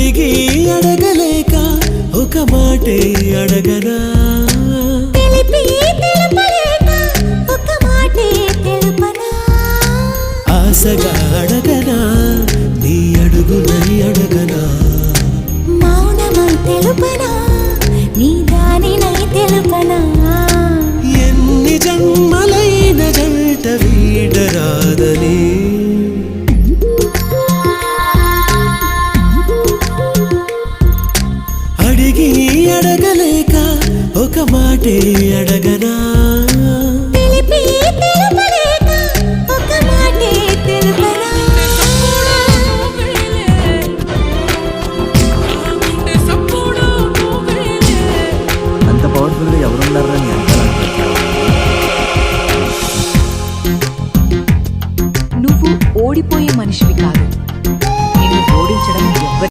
అడిగి అడగలేక ఒక మాటే అడగనా తెలిపి తెలుపలేక ఒక మాటే తెలుపనా ఆశగా అడగనా నీ అడుగునై అడగనా మౌనమై తెలుపనా నీ దానినై తెలుపనా ఎన్ని జన్మలైన జంట వీడరాదని అడిగి అడగలేక ఒక మాటే అడగనా